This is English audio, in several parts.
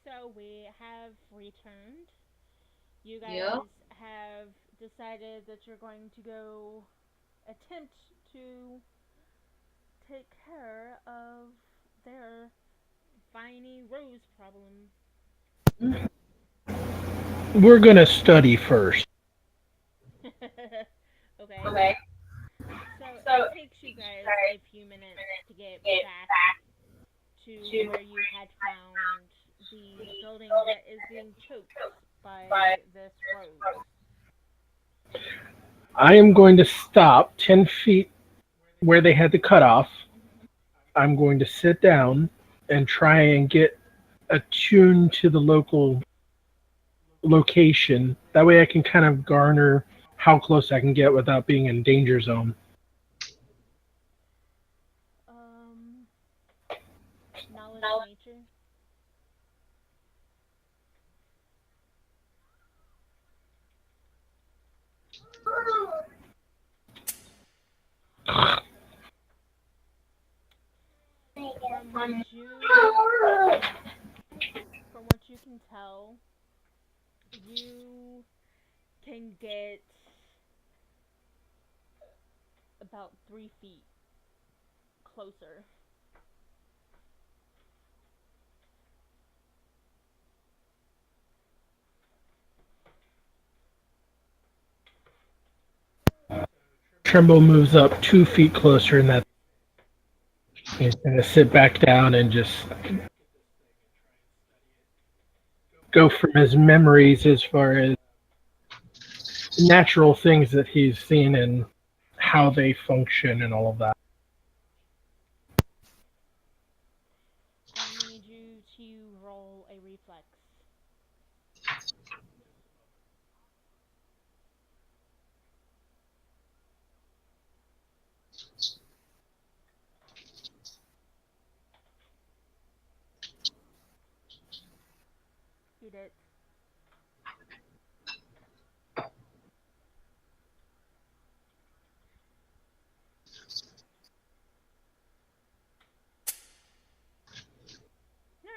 So we have returned. You Yeah. guys have decided that you're going to go attempt to take care of their viney rose problem. We're gonna study first. Okay. Okay. So So it takes you guys a few minutes to get get back back to to where you had found the building that is being choked by by this rose. I am going to stop 10 feet where they had the cutoff. I'm going to sit down and try and get attuned to the local location. That way I can kind of garner how close I can get without being in danger zone. Um, knowledge nature. From what you from what you can tell, you can get about 3 feet closer. Tremble moves up 2 feet closer, and that he's going to sit back down and just go from his memories as far as natural things that he's seen and how they function and all of that. I need you to roll a reflex. You did.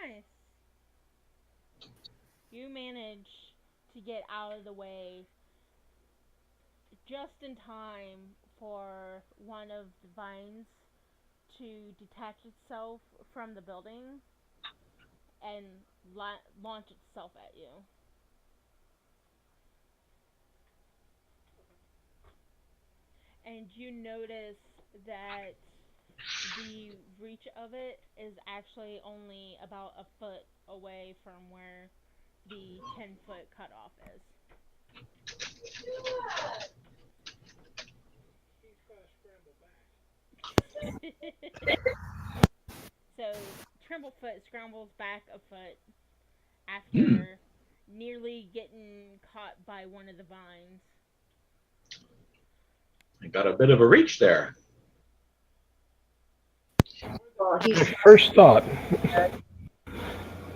Nice. You manage to get out of the way just in time for one of the vines to detach itself from the building and launch itself at you. And you notice that the reach of it is actually only about a foot away from where the 10-foot cutoff is. So Trimblefoot scrambles back a foot after nearly getting caught by one of the vines. I got a bit of a reach there. well, he My said first thought,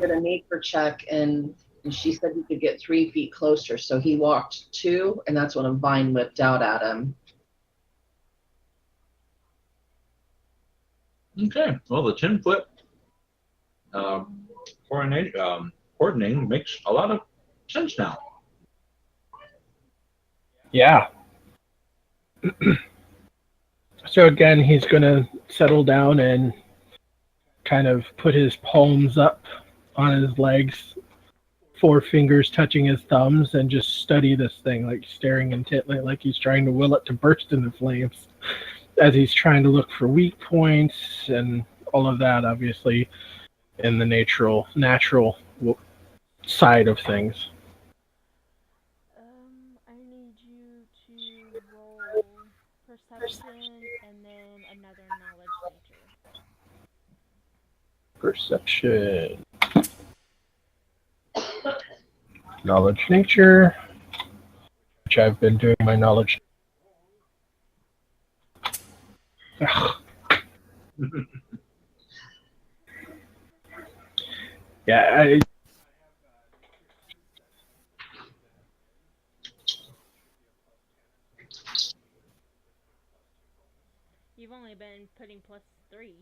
did a nature check and she said he could get 3 feet closer. So he walked two, and that's when a vine whipped out at him. Okay, well, the 10-foot um, coordinating makes a lot of sense now. yeah. So again, he's going to settle down and kind of put his palms up on his legs, four fingers touching his thumbs, and just study this thing, like staring intently, like he's trying to will it to burst into flames. As he's trying to look for weak points and all of that, obviously, in the natural side of things. I need you to roll perception and then another knowledge nature. Perception, knowledge, nature, which I've been doing my knowledge. Ugh. Yeah, You've only been putting +3.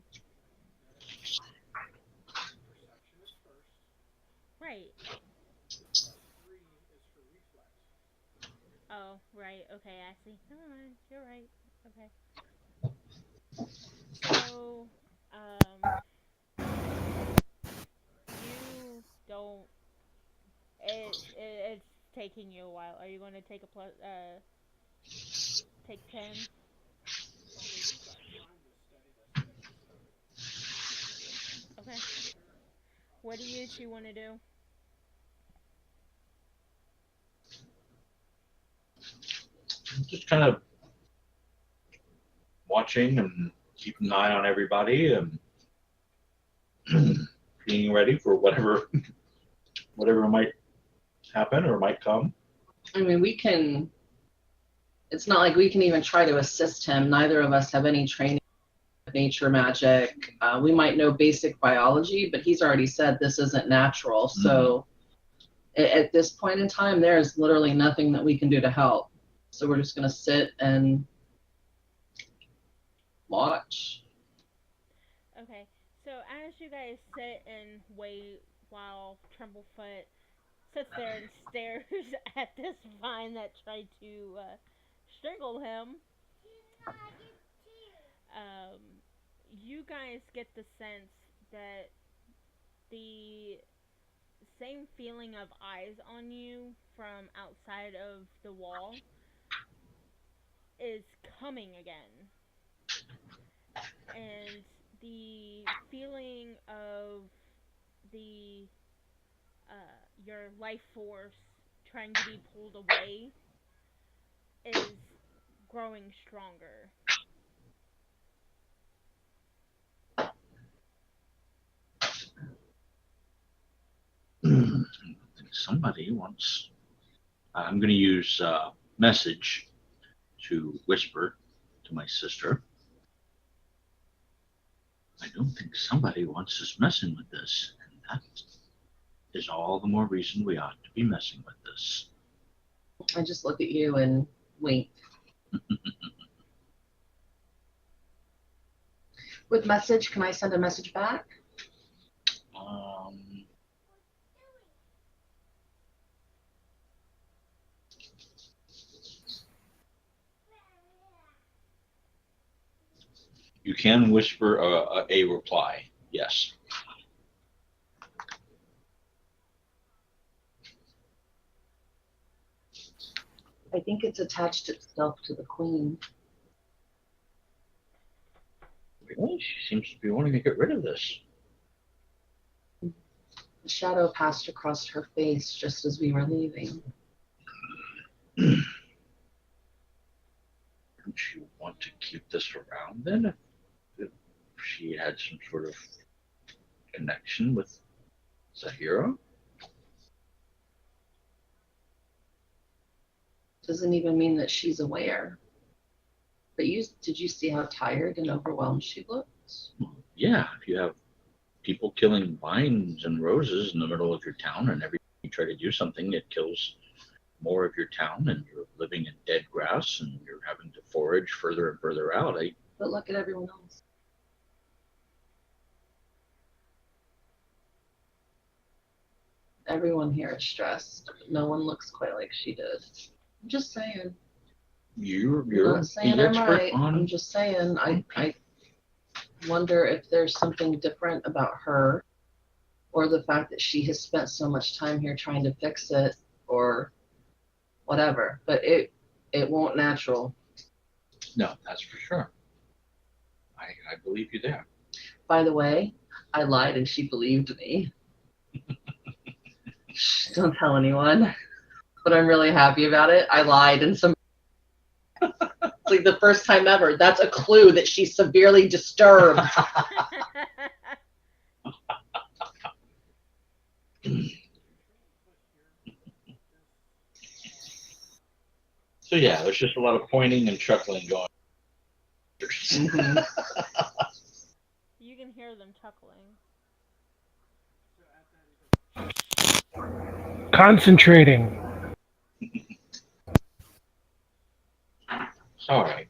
right. Oh, right. Okay, I see. Never mind. You're right. Okay. So, um, you don't. It's taking you a while. Are you going to take a take 10? Okay. What do you two want to do? Just kind of watching and keeping an eye on everybody and being ready for whatever might happen or might come. I mean, we can. It's not like we can even try to assist him. Neither of us have any training with nature magic. We might know basic biology, but he's already said this isn't natural. So at this point in time, there is literally nothing that we can do to help. So we're just going to sit and watch. Okay. So as you guys sit and wait while Tremblefoot sits there and stares at this vine that tried to strangle him, um, you guys get the sense that the same feeling of eyes on you from outside of the wall is coming again. And the feeling of the your life force trying to be pulled away is growing stronger. Somebody wants. I'm going to use message to whisper to my sister. I don't think somebody wants us messing with this, and that is all the more reason we ought to be messing with this. I just look at you and wink. With message, can I send a message back? You can whisper a reply. Yes. I think it's attached itself to the queen. Really? She seems to be wanting to get rid of this. The shadow passed across her face just as we were leaving. Don't you want to keep this around then? If she had some sort of connection with Zahira? Doesn't even mean that she's aware. But did you see how tired and overwhelmed she looked? Well, yeah, if you have people killing vines and roses in the middle of your town, and every time you try to do something, it kills more of your town, and you're living in dead grass, and you're having to forage further and further out. But look at everyone else. Everyone here is stressed. No one looks quite like she did. I'm just saying. You're not saying the I'm expert right. on. I'm just saying. I wonder if there's something different about her, or the fact that she has spent so much time here trying to fix it, or whatever. But it won't natural. No, that's for sure. I believe you there. By the way, I lied and she believed me. Shh, don't tell anyone. But I'm really happy about it. I lied and some. It's like the first time ever. That's a clue that she's severely disturbed. So yeah, there's just a lot of pointing and chuckling going. Mm-hmm. You can hear them chuckling. Concentrating. It's all right.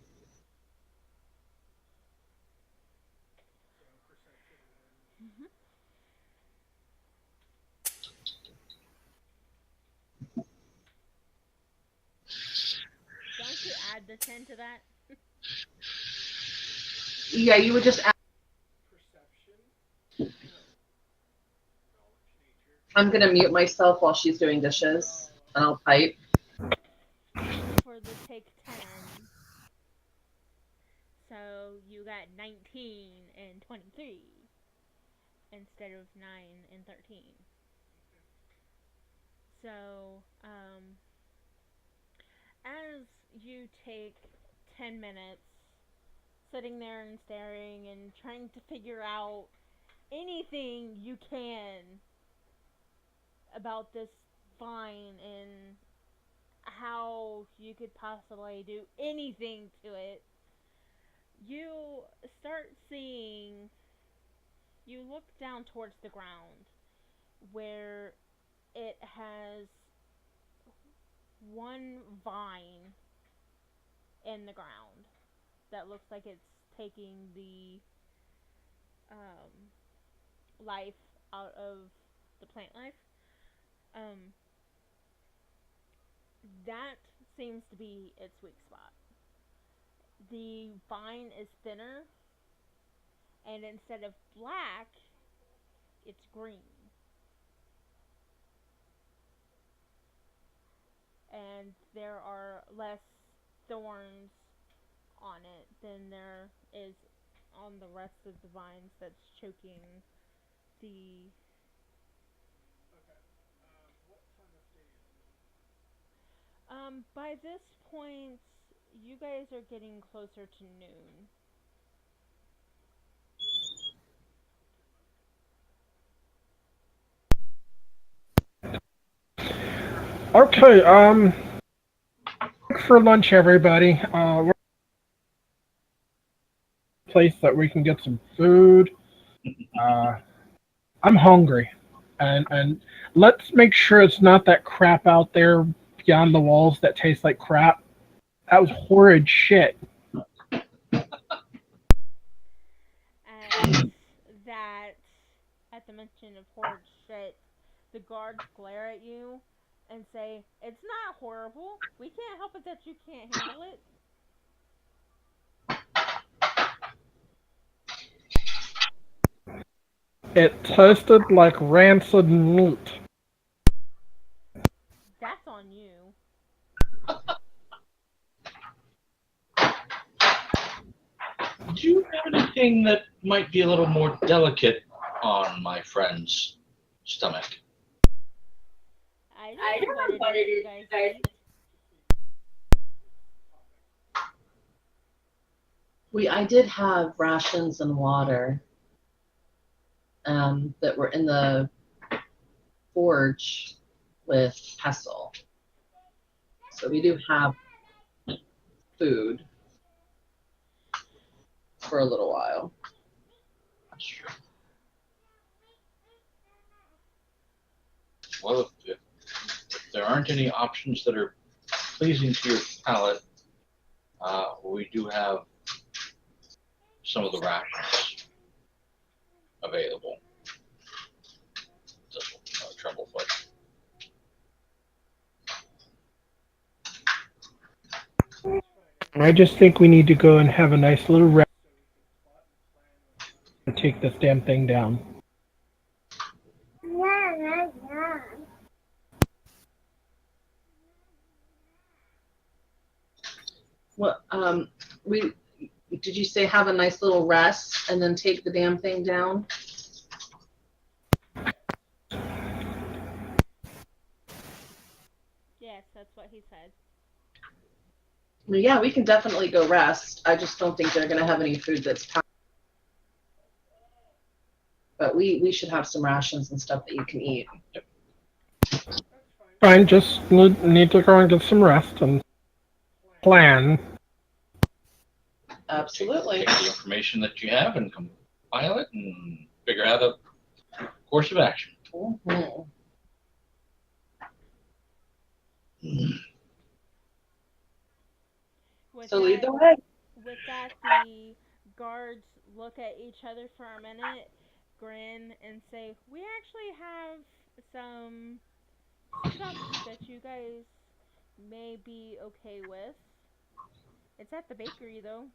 attend to that? Yeah, you would just ask. I'm going to mute myself while she's doing dishes, and I'll type. For the take 10. So you got 19 and 23 instead of 9 and 13. So, as you take 10 minutes sitting there and staring and trying to figure out anything you can about this vine and how you could possibly do anything to it, you start seeing, you look down towards the ground where it has one vine in the ground that looks like it's taking the life out of the plant life. Um, that seems to be its weak spot. The vine is thinner, and instead of black, it's green. And there are less thorns on it than there is on the rest of the vines that's choking the. By this point, you guys are getting closer to noon. Okay, for lunch, everybody. We're at a place that we can get some food. Uh, I'm hungry, and let's make sure it's not that crap out there beyond the walls that tastes like crap. That was horrid shit. As that, at the mention of horrid shit, the guards glare at you and say, "It's not horrible. We can't help it that you can't handle it." It tasted like rancid meat. That's on you. Do you have anything that might be a little more delicate on my friend's stomach? I don't know what it is you guys eat. I did have rations and water that were in the forge with pestle. So we do have food for a little while. That's true. Well, if there aren't any options that are pleasing to your palate, we do have some of the rations available. Trumblefoot. I just think we need to go and have a nice little rest and take this damn thing down. What we did you say have a nice little rest and then take the damn thing down? Yes, that's what he said. Well, yeah, we can definitely go rest. I just don't think they're going to have any food that's packed. But we should have some rations and stuff that you can eat. Fine, just need to go and get some rest and plan. Absolutely. Take the information that you have and compile it and figure out a course of action. Mm-hmm. So lead the way. With that, the guards look at each other for a minute, grin, and say, "We actually have some stuff that you guys may be okay with. It's at the bakery though.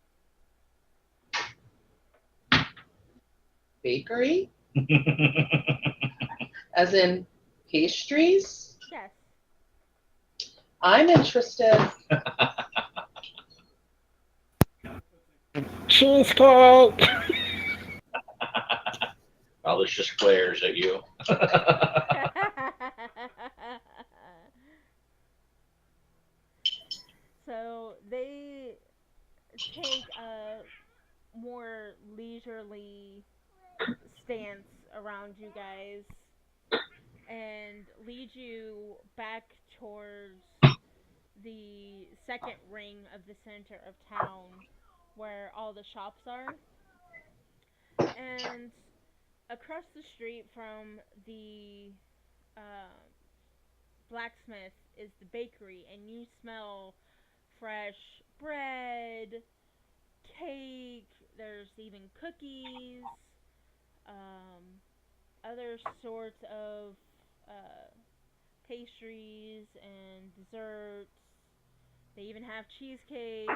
Bakery? As in pastries? Yes. I'm interested. Cheesecake! Alice just glares at you. So they take a more leisurely stance around you guys and lead you back towards the second ring of the center of town where all the shops are. And across the street from the uh, blacksmith is the bakery, and you smell fresh bread, cake, there's even cookies, um, other sorts of uh, pastries and desserts. They even have cheesecake.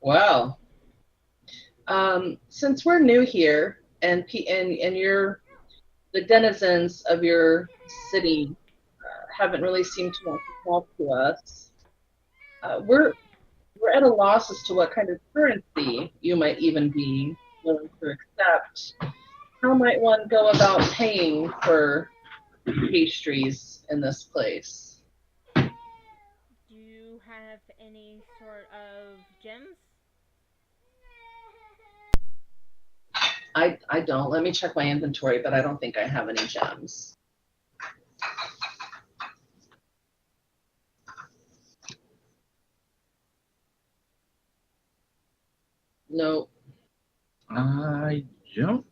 Wow. Since we're new here and you're the denizens of your city haven't really seemed to want to talk to us, we're at a loss as to what kind of currency you might even be willing to accept. How might one go about paying for pastries in this place? Do you have any sort of gems? I don't. Let me check my inventory, but I don't think I have any gems. No. I don't.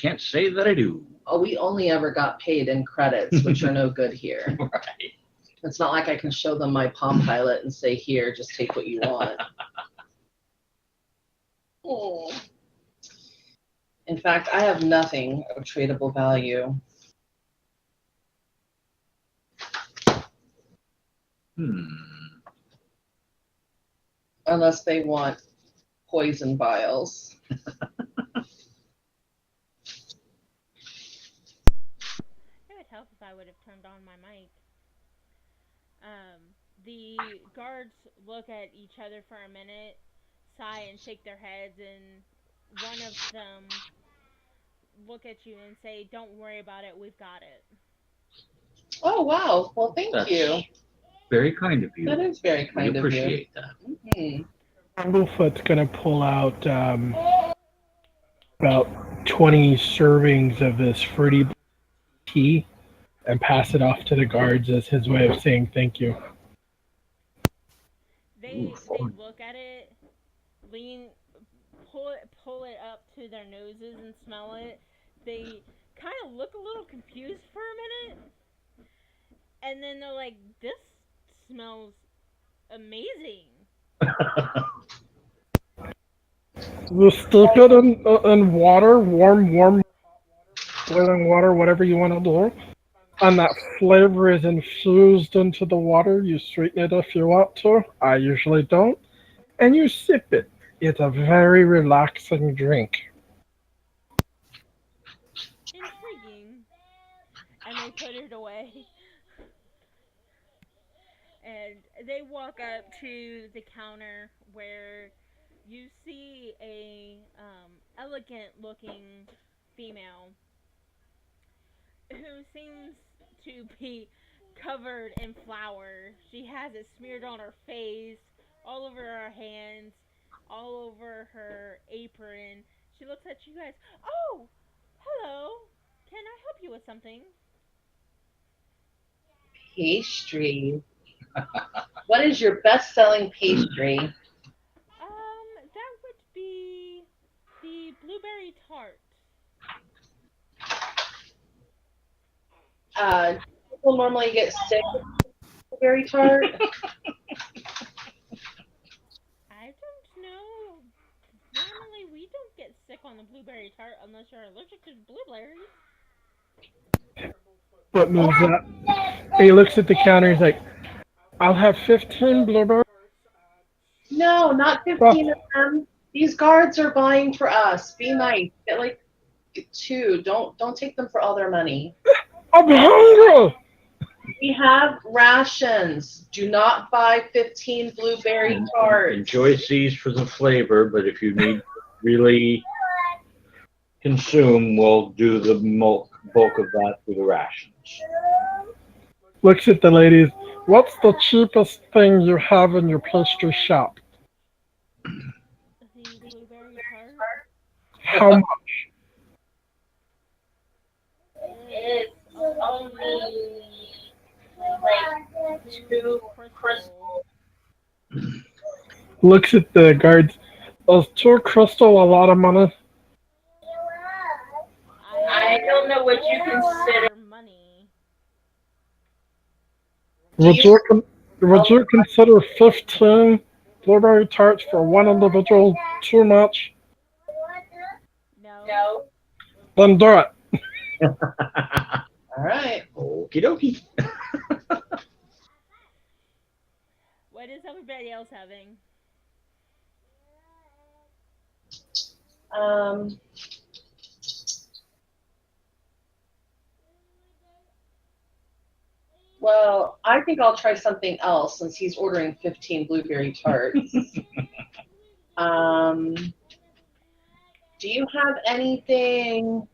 Can't say that I do. Oh, we only ever got paid in credits, which are no good here. Right. It's not like I can show them my Palm Pilot and say, here, just take what you want. Oh. In fact, I have nothing of tradable value. Unless they want poison vials. It would help if I would have turned on my mic. The guards look at each other for a minute, sigh and shake their heads, and one of them look at you and say, "Don't worry about it. We've got it." Oh, wow. Well, thank That's you. very kind of you. That is very We kind of you. appreciate that. Mm-hmm. Bumblefoot's gonna pull out about 20 servings of this fruity tea and pass it off to the guards as his way of saying thank you. They look at it, lean, pull it up to their noses and smell it. They kind of look a little confused for a minute, and then they're like, "This smells amazing." You steep it in water, warm, boiling water, whatever you want to do. And that flavor is infused into the water. You sweeten it if you want to. I usually don't. And you sip it. It's a very relaxing drink. Intriguing. And they put it away. And they walk up to the counter where you see a elegant looking female who seems to be covered in flour. She has it smeared on her face, all over her hands, all over her apron. She looks at you guys. "Oh, hello. Can I help you with something?" Pastry. What is your best-selling pastry? That would be the blueberry tart. People normally get sick with blueberry tart. I don't know. Normally, we don't get sick on the blueberry tart unless you're allergic to blueberries. Foot moves up. He looks at the counter. He's like, "I'll have 15 blueberry." No, not Well, 15 of them. These guards are buying for us. Be nice. Get like two. Don't take them for all their money. I'm hungry. We have rations. Do not buy 15 blueberry tarts. Enjoy these for the flavor, but if you need to really consume, we'll do the bulk of that through the rations. Looks at the ladies. What's the cheapest thing you have in your pastry shop? The blueberry tart How much? is only like 2 crystal. Looks at the guards. Is 2 crystal a lot of money? I don't know what you consider money. Would you consider 15 blueberry tarts for one individual too much? No. Then do it. All right. Okie dokie. What is everybody else having? Um, well, I think I'll try something else since he's ordering 15 blueberry tarts. um, do you have anything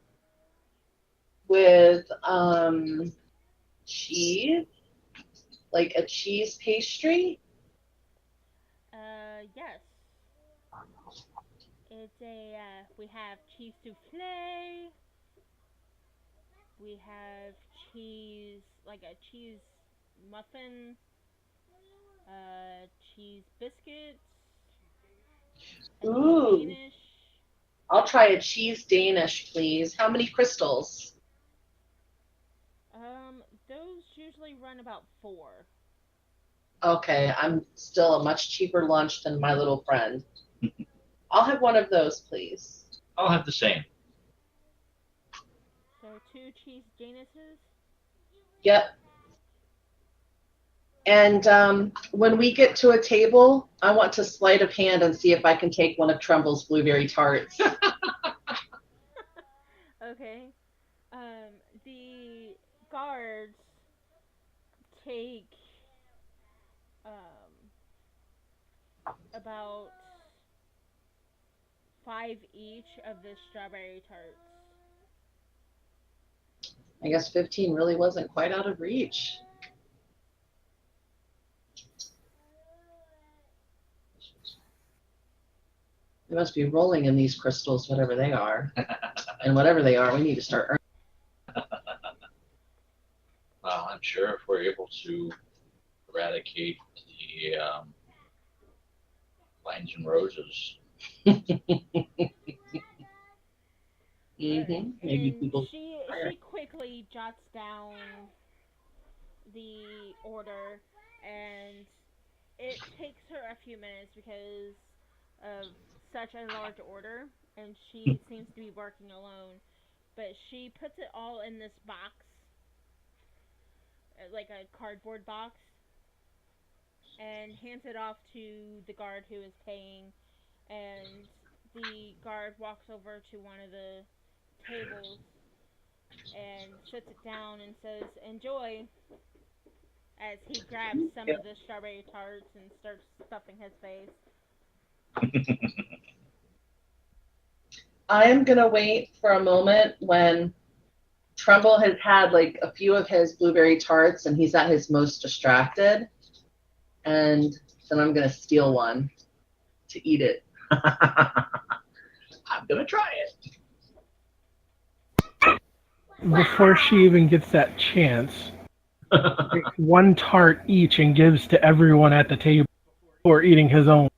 with cheese? Like a cheese pastry? Yes. It's we have cheese souffle. We have cheese, like a cheese muffin, cheese biscuits, a cheese Ooh, Danish. I'll try a cheese Danish, please. How many crystals? Those usually run about 4. Okay, I'm still a much cheaper lunch than my little friend. I'll have one of those, please. I'll have the same. So 2 cheese Danishes. Yep. And when we get to a table, I want to sleight of hand and see if I can take one of Trumbull's blueberry tarts. Okay. The guards take about 5 each of the strawberry tarts. I guess 15 really wasn't quite out of reach. They must be rolling in these crystals, whatever they are. And whatever they are, we need to start earning. Well, I'm sure if we're able to eradicate the vines and roses. Mm-hmm. Maybe And people. she quickly jots down the order, and it takes her a few minutes because of such a large order, and she seems to be working alone. But she puts it all in this box, like a cardboard box, and hands it off to the guard who is paying. And the guard walks over to one of the tables and sits it down and says, "Enjoy," as he grabs some of the strawberry tarts and starts stuffing his face. I am going to wait for a moment when Trumbull has had like a few of his blueberry tarts and he's at his most distracted. And then I'm going to steal one to eat it. I'm gonna try it. Before she even gets that chance, takes one tart each and gives to everyone at the table before eating his own.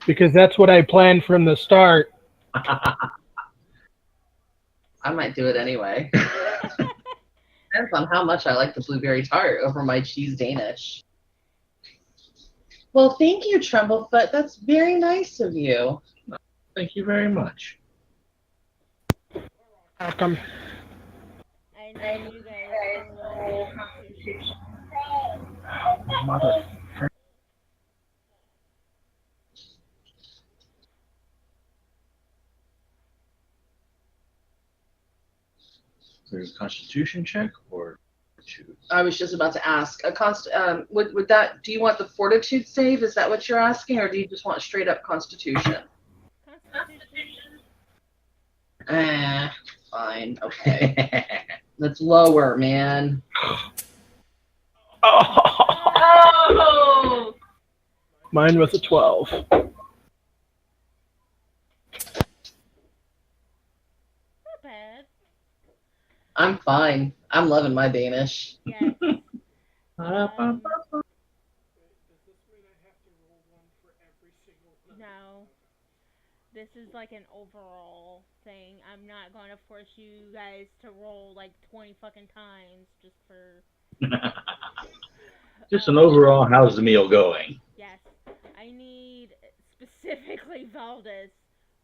Because that's what I planned from the start. I might do it anyway. Depends on how much I like the blueberry tart over my cheese Danish. Well, thank you, Trumblefoot. That's very nice of you. Thank you very much. Welcome. I need you guys to roll a Constitution. Mother. There's a Constitution check or two. I was just about to ask. Would that? Do you want the Fortitude save? Is that what you're asking, or do you just want straight up Constitution? Constitution. Fine. Okay. Let's lower, man. Oh! Mine was a 12. Not bad. I'm fine. I'm loving my Danish. Yes. No. This is like an overall thing. I'm not going to force you guys to roll like 20 fucking times just for. Just an overall, how's the meal going? Yes. I need specifically Valdez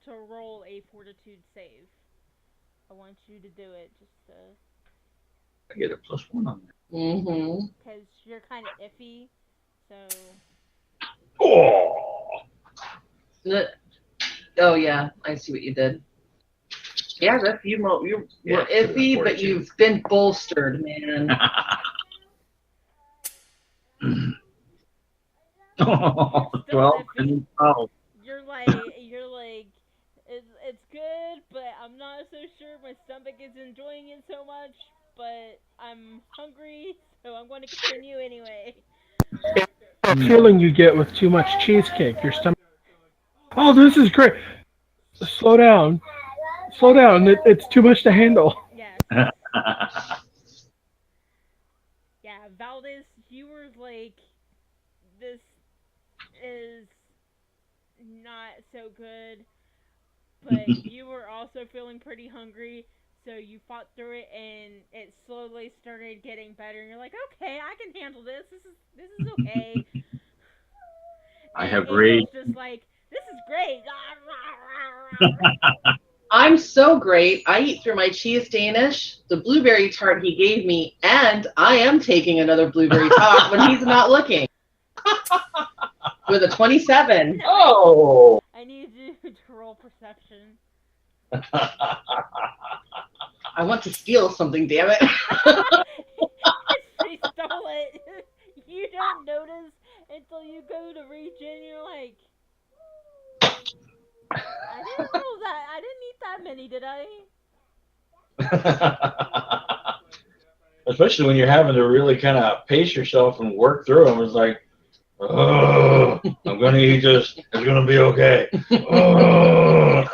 to roll a Fortitude save. I want you to do it just to. I get a +1 on that. Mm-hmm. Because you're kind of iffy, so. Oh! Oh yeah, I see what you did. Yeah, that's you. You were iffy, but you've been bolstered, man. Oh, 12 and 12. You're like, it's good, but I'm not so sure my stomach is enjoying it so much. But I'm hungry, so I'm going to continue anyway. The feeling you get with too much cheesecake, your stomach. Oh, this is great. Slow down. Slow down. It's too much to handle. Yes. Yeah, Valdez, you were like, this is not so good, but you were also feeling pretty hungry, so you fought through it, and it slowly started getting better. And you're like, okay, I can handle this. This is okay. I And have Angel's rage. just like, this is great. I'm so great. I eat through my cheese Danish, the blueberry tart he gave me, and I am taking another blueberry tart when he's not looking. With a 27. Oh! I need you to roll perception. I want to steal something, damn it. She stole it. You don't notice until you go to reach in. You're like, I didn't roll that. I didn't eat that many, did I? Especially when you're having to really kind of pace yourself and work through them. It's like, oh, I'm going to eat this. It's going to be okay. Oh.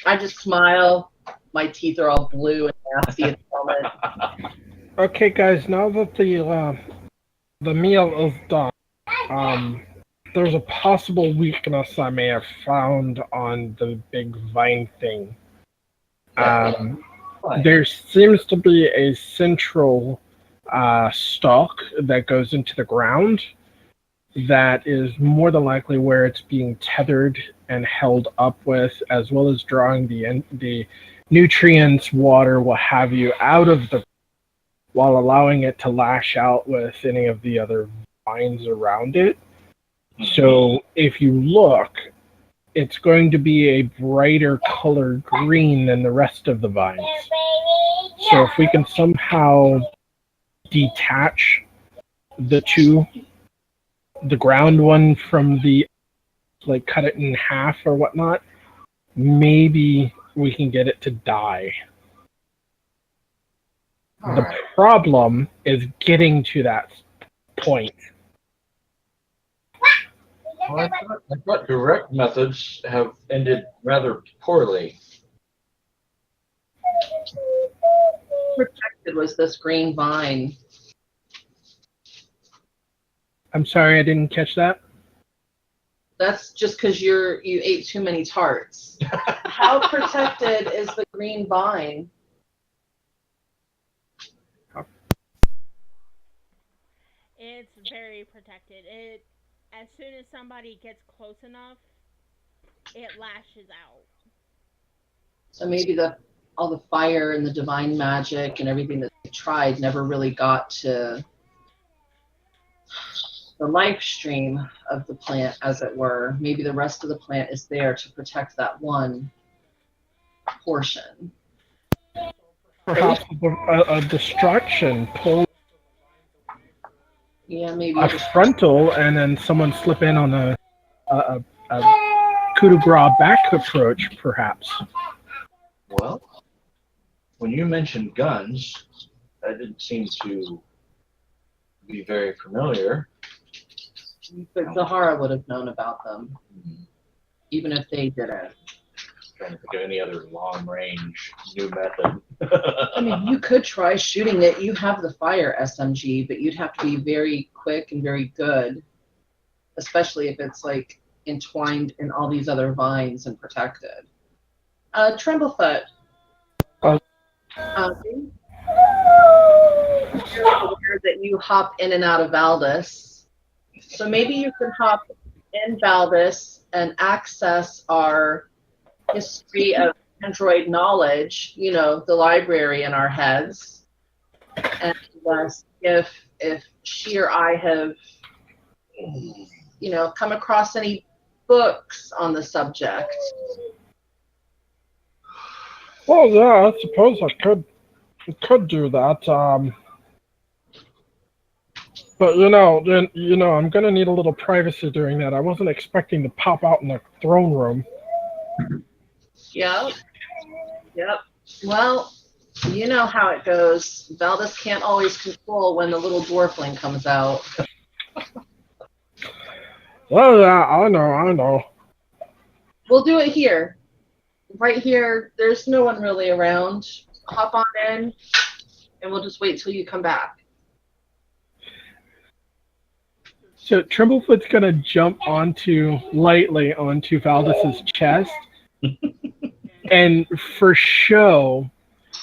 I just smile. My teeth are all blue and nasty at the moment. Okay, guys. Now that the meal is done, there's a possible weakness I may have found on the big vine thing. There seems to be a central stalk that goes into the ground that is more than likely where it's being tethered and held up with, as well as drawing the nutrients, water, what have you, out of the, while allowing it to lash out with any of the other vines around it. So if you look, it's going to be a brighter color green than the rest of the vines. So if we can somehow detach the two, the ground one from the, like cut it in half or whatnot, maybe we can get it to die. The problem is getting to that point. Well, I thought direct methods have ended rather poorly. Protected was this green vine. I'm sorry, I didn't catch that. That's just because you ate too many tarts. How protected is the green vine? It's very protected. It, as soon as somebody gets close enough, it lashes out. So maybe all the fire and the divine magic and everything that they tried never really got to the life stream of the plant, as it were. Maybe the rest of the plant is there to protect that one portion. Perhaps a distraction, pull Yeah, maybe a frontal, and then someone slip in on a coup de grace back approach, perhaps. Well, when you mentioned guns, that didn't seem to be very familiar. But Zahara would have known about them, even if they didn't. Trying to think of any other long-range new method. I mean, you could try shooting it. You have the fire SMG, but you'd have to be very quick and very good, especially if it's like entwined in all these other vines and protected. Tremblefoot. Oh. You're aware that you hop in and out of Valdis. So maybe you can hop in Valdis and access our history of Android knowledge, you know, the library in our heads. And if she or I have, you know, come across any books on the subject. Well, yeah, I suppose I could do that. But I'm gonna need a little privacy during that. I wasn't expecting to pop out in the throne room. Yep. Well, you know how it goes. Valdis can't always control when the little dwarfling comes out. Well, yeah, I know. We'll do it here. Right here, there's no one really around. Hop on in, and we'll just wait till you come back. So Tremblefoot's gonna jump lightly onto Valdis's chest, and for show,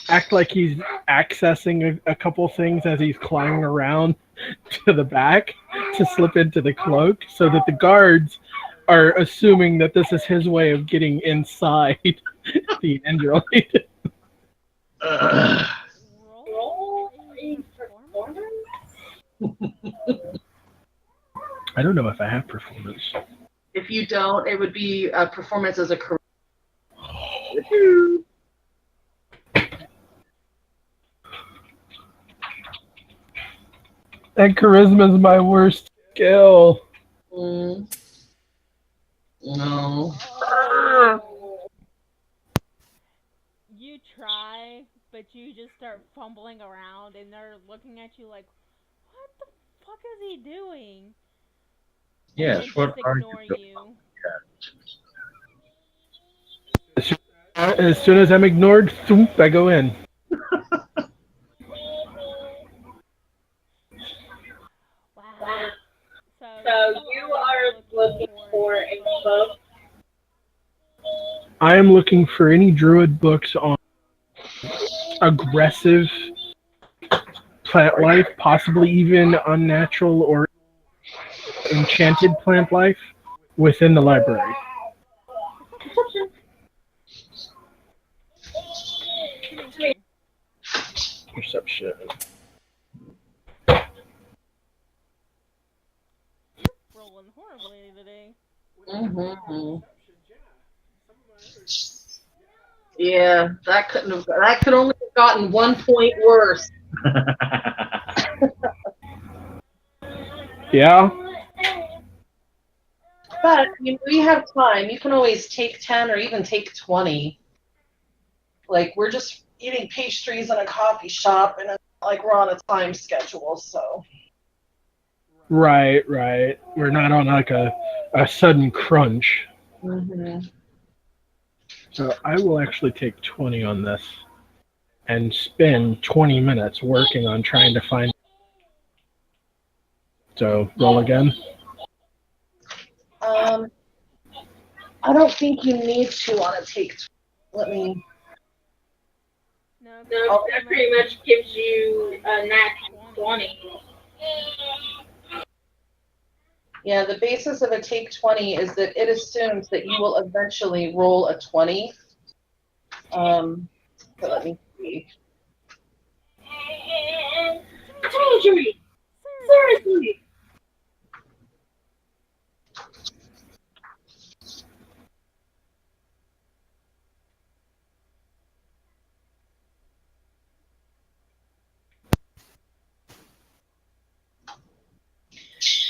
act like he's accessing a couple things as he's climbing around to the back to slip into the cloak, so that the guards are assuming that this is his way of getting inside the android. Roll a performance. I don't know if I have performance. If you don't, it would be a performance as a career. And charisma is my worst skill. No. You try, but you just start fumbling around, and they're looking at you like, "What the fuck is he doing?" Yes, and what just are ignore you you. As soon as I'm ignored, thump, I go in. Wow. So you are looking for a book. I am looking for any druid books on aggressive plant life, possibly even unnatural or enchanted plant life within the library. Perception. Rolling horribly today. Mm-hmm. Yeah, that could only have gotten 1 point worse. Yeah. But we have time. You can always take 10 or even take 20. Like, we're just eating pastries in a coffee shop, and it's like we're on a time schedule, so. Right. We're not on like a sudden crunch. Mm-hmm. So I will actually take 20 on this and spend 20 minutes working on trying to find. So roll again. I don't think you need to on a take. Let me. No, That pretty much gives you a nat 20. Yeah, the basis of a take 20 is that it assumes that you will eventually roll a 20. But let me see. Dimitri! Seriously!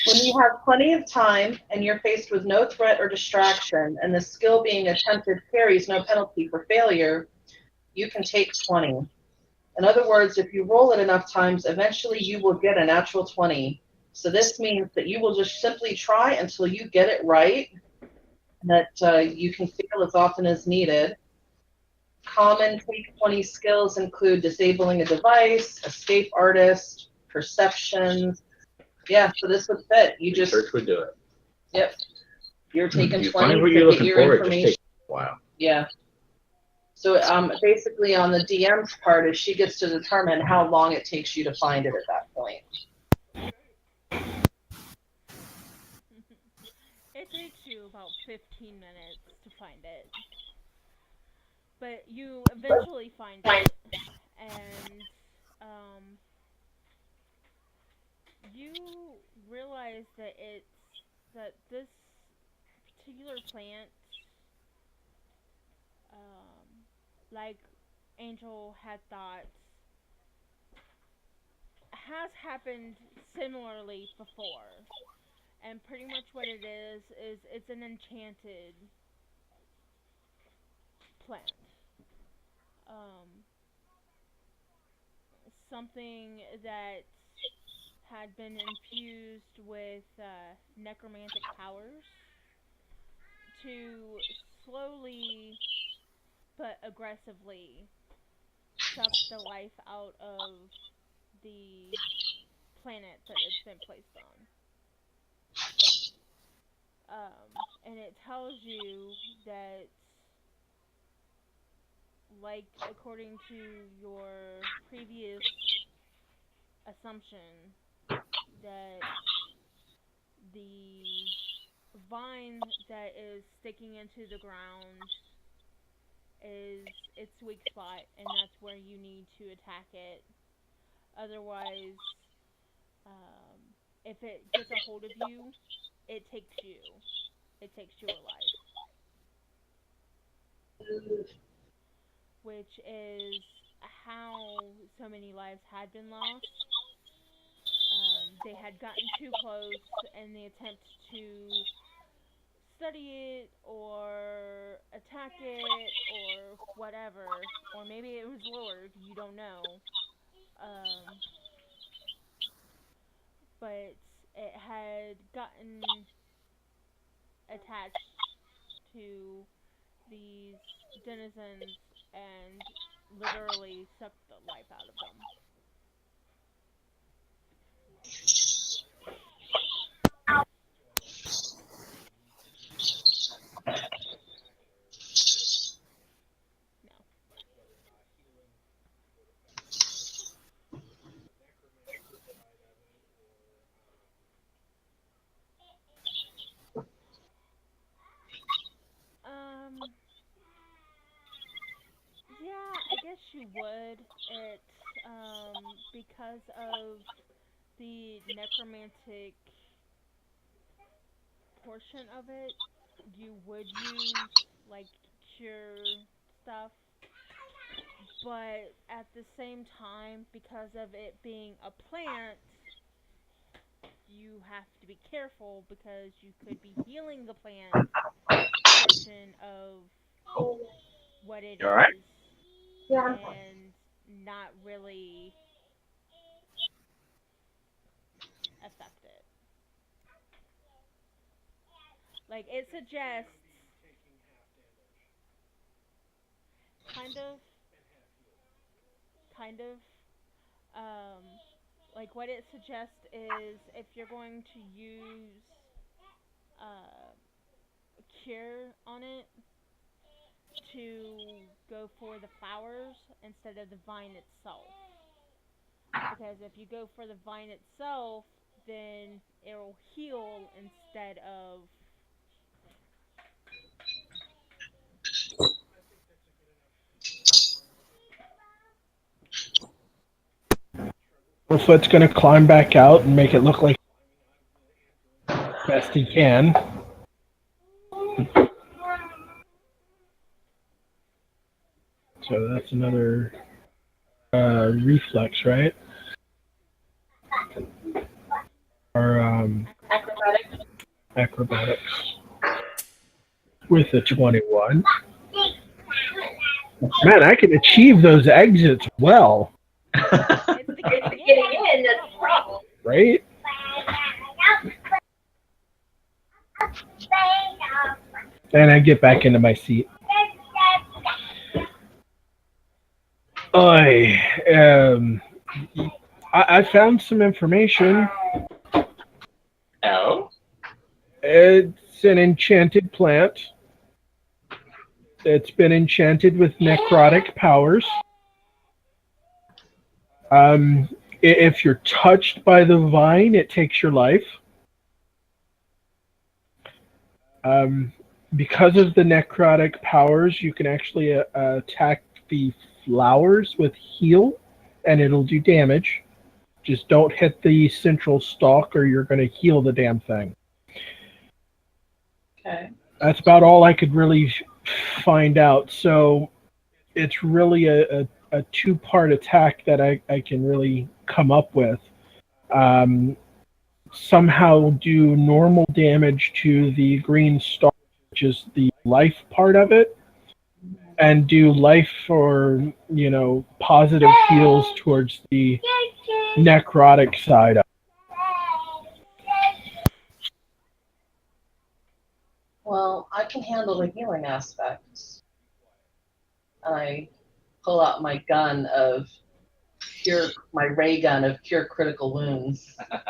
When you have plenty of time and you're faced with no threat or distraction, and the skill being attempted carries no penalty for failure, you can take 20. In other words, if you roll it enough times, eventually you will get a natural 20. So this means that you will just simply try until you get it right, and that you can fail as often as needed. Common take 20 skills include disabling a device, escape artist, perceptions. Yeah, so this would fit. You just, Research would do it. yep, you're taking You 20 find what to you're get looking your for, it just information. takes a while. Yeah. So basically on the DM's part is she gets to determine how long it takes you to find it at that point. It takes you about 15 minutes to find it. But you eventually find it, and you realize that this particular plant, um, like Angel had thought, has happened similarly before. And pretty much what it is it's an enchanted plant. Um, Something that had been infused with necromantic powers to slowly but aggressively suck the life out of the planet that it's been placed on. And it tells you that, like, according to your previous assumption, that the vine that is sticking into the ground is its weak spot, and that's where you need to attack it. Otherwise, um, if it gets a hold of you, it takes you. It takes your life, which is how so many lives had been lost. They had gotten too close in the attempt to study it or attack it or whatever, or maybe it was lured. You don't know. Um, but it had gotten attached to these denizens and literally sucked the life out of them. No. Um, yeah, I guess you would. It, because of the necromantic portion of it, you would use, like, cure stuff. But at the same time, because of it being a plant, you have to be careful because you could be healing the plant portion of what it You all right? is Yeah. and not really affect it. Like, it suggests, kind of, kind of, um, like, what it suggests is if you're going to use uh, cure on it, to go for the flowers instead of the vine itself. Because if you go for the vine itself, then it'll heal instead of. Foot's going to climb back out and make it look like best he can. So that's another reflex, right? Or acrobatics with a 21. Man, I can achieve those exits well, It's the getting in that's the problem. right? And I get back into my seat. I found some information. Oh? It's an enchanted plant. It's been enchanted with necrotic powers. If you're touched by the vine, it takes your life. Because of the necrotic powers, you can actually attack the flowers with heal, and it'll do damage. Just don't hit the central stalk, or you're going to heal the damn thing. Okay. That's about all I could really find out. So it's really a two-part attack that I can really come up with. Somehow do normal damage to the green star, which is the life part of it, and do life or, positive heals towards the necrotic side of it. Well, I can handle the healing aspects. I pull out my gun of my ray gun of cure critical wounds. I'm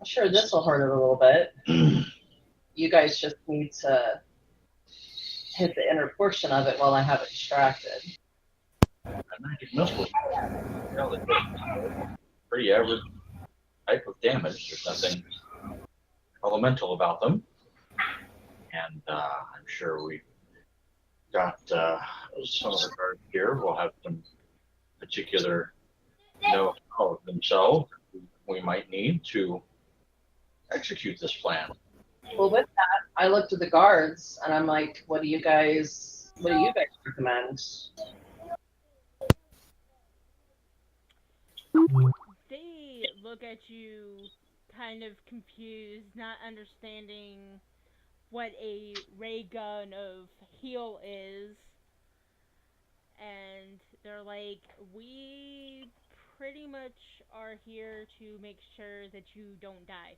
sure this will hurt it a little bit. You guys just need to hit the inner portion of it while I have it distracted. Magic missiles. Pretty average type of damage. There's nothing elemental about them. And I'm sure we've got some of the guards here will have some particular know-how themselves we might need to execute this plan. Well, with that, I looked at the guards and I'm like, what do you guys recommend? They look at you kind of confused, not understanding what a ray gun of heal is. And they're like, we pretty much are here to make sure that you don't die.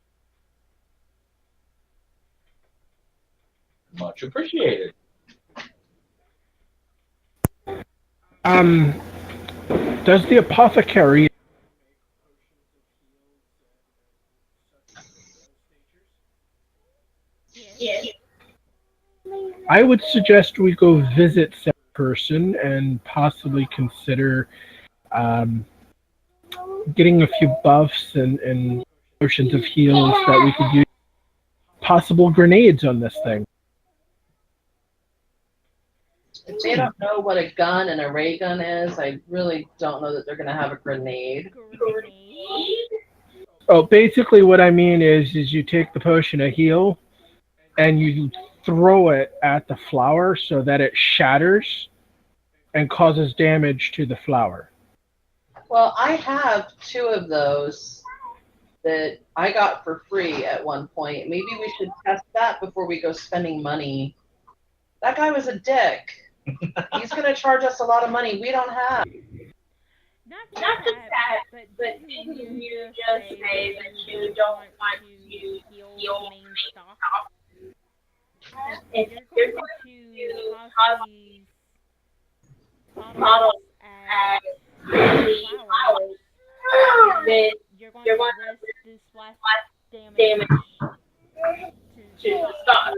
Much appreciated. Does the apothecary Yes. I would suggest we go visit that person and possibly consider getting a few buffs and potions of heals that we could use. Possible grenades on this thing. If they don't know what a gun and a ray gun is, I really don't know that they're going to have a grenade. Oh, basically what I mean is you take the potion of heal and you throw it at the flower so that it shatters and causes damage to the flower. Well, I have 2 of those that I got for free at one point. Maybe we should test that before we go spending money. That guy was a dick. He's going to charge us a lot of money we don't have. Not that, but didn't you just say that you don't want to heal the main stock? If you're going to toss these bottles at flowers, then you're going to risk this last damage to the stock.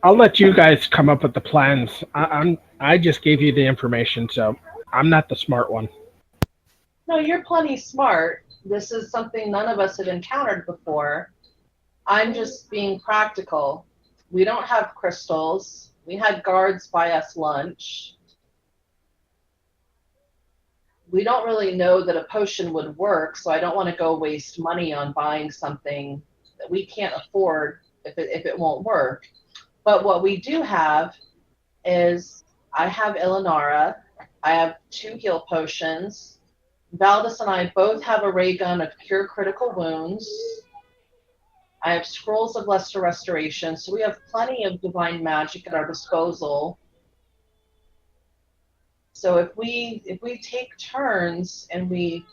I'll let you guys come up with the plans. I just gave you the information, so I'm not the smart one. No, you're plenty smart. This is something none of us have encountered before. I'm just being practical. We don't have crystals. We had guards buy us lunch. We don't really know that a potion would work, so I don't want to go waste money on buying something that we can't afford if it won't work. But what we do have is I have Ilinara. I have 2 heal potions. Valdis and I both have a ray gun of cure critical wounds. I have scrolls of lesser restoration, so we have plenty of divine magic at our disposal. So if we take turns and we